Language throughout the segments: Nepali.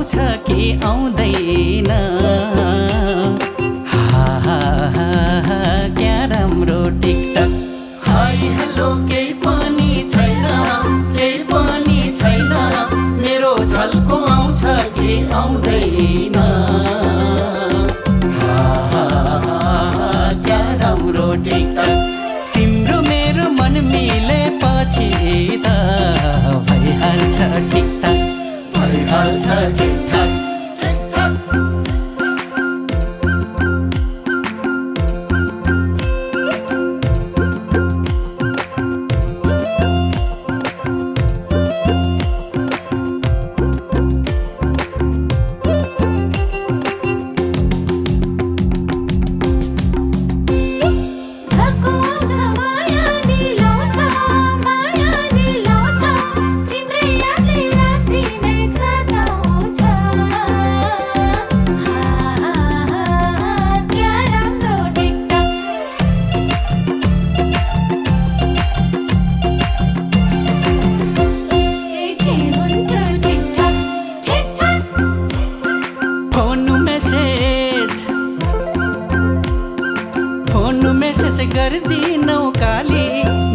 आउँछ कि आउँदैन क्या राम्रो टिकटक हाई हेलो केही पनि छैन केही पनि छैन मेरो झल्को आउँछ कि आउँदैन क्या राम्रो टिकटक तिम्रो मेरो मन मिलेपछि त भइहाल्छ ठिकठाक भइहाल्छ ठिकठाक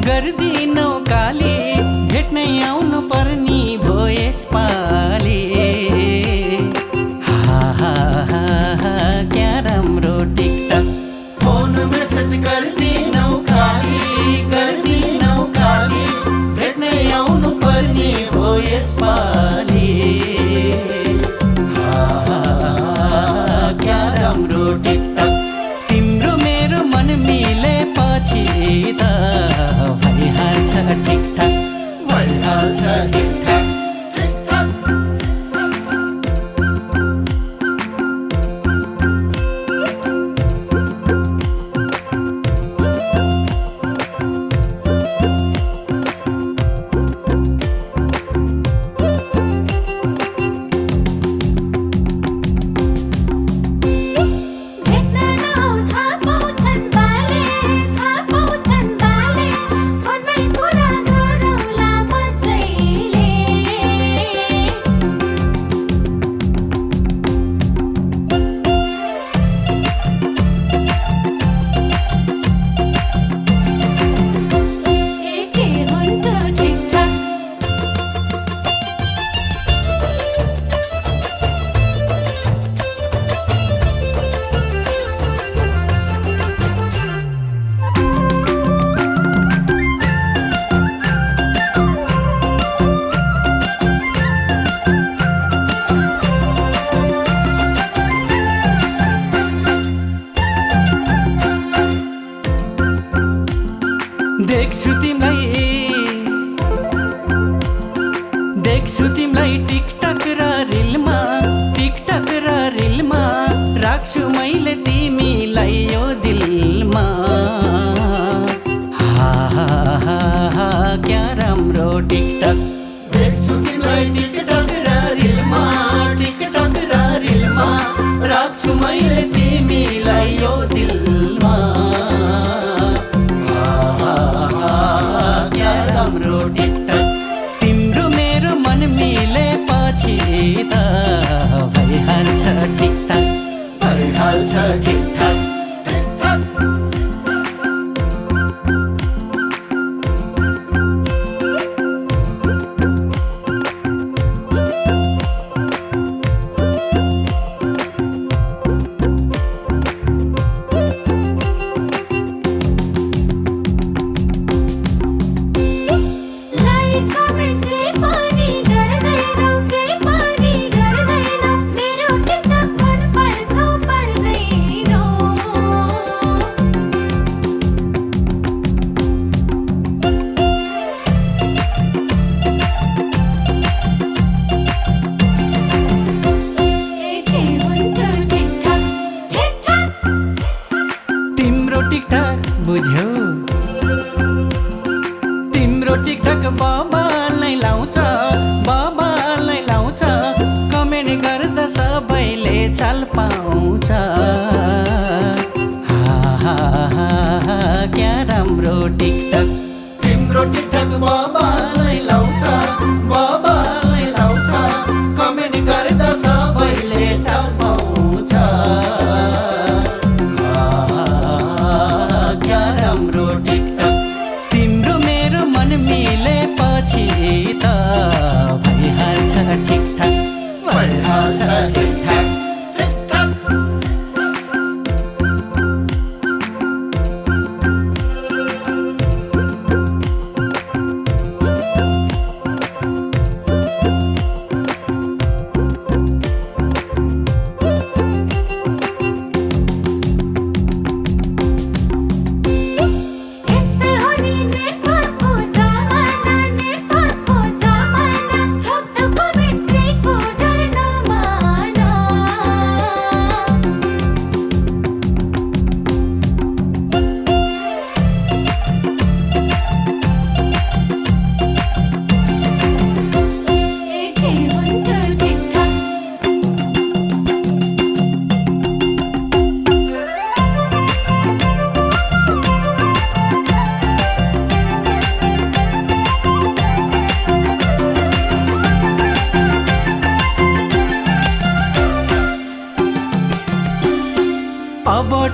गर्दिनौ काली भेट्नै आउनु पर्नी भो यसपालि क्या राम्रो टिकटक फोन मेसेज गर्दिनौ काली भेट्नै आउनु पर्नी भो यसपालि क्या राम्रो टिकटक तिम्रो मेरो मन मिलेपछि त भइहाल्छ ठिकठाक भइहाल्छ ठिकठाक देख्छु तिमीलाई टिकटक र रिलमा राख्छु मैले तिमीलाई यो दिलमा क्या राम्रो टिकटक देख्छु तिमीलाई टिकटक र रिलमा राख्छु मैले तिमीलाई यो दिलमा क्या राम्रो टिकटक तिम्रो मेरो मन मिलेपछि त भइहाल्छ ठिकठाक भइहाल्छ ठिकठाक बुझ्यौ तिम्रो टिकटक बाबालाई लाउँछ कमेन्ट गर्दा सबैले चाल पाउँछ क्या राम्रो टिकटक तिम्रो टिकटक बाबालाई लाउँछ कमेन्ट गर्दा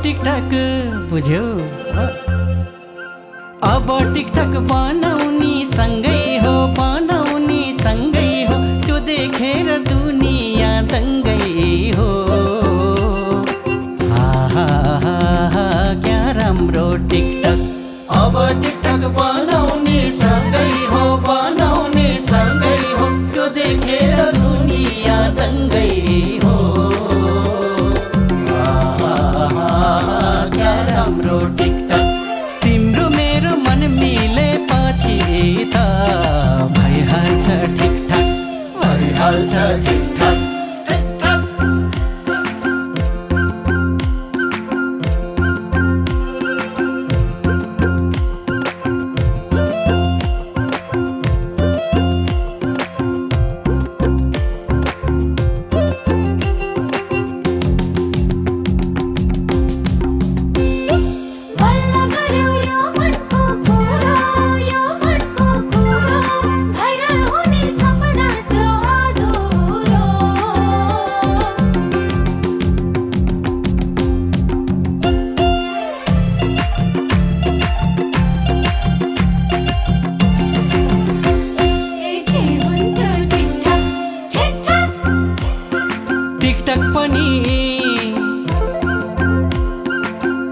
टिकटक बुझ्यौ अब टिकटक बनाउने सँगै हो बनाउने सँगै हो त्यो देखेर दुनिया दङ्गै हो क्या राम्रो टिकटक अब टिकटक बनाउने सँगै हो बनाउने सँगै हो त्यो देखेर दुनिया दङ्गै हो क्या राम्रो टिकटक तिम्रो मेरो मन मिलेपछि त भइहाल्छ ठिकठाक भइहाल्छ ठिकठाक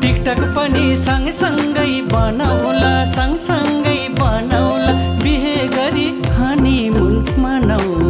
टिकटक पनि सँगसँगै बनाउला सँगसँगै बनाउला बिहे गरी हनीमुन मनाउला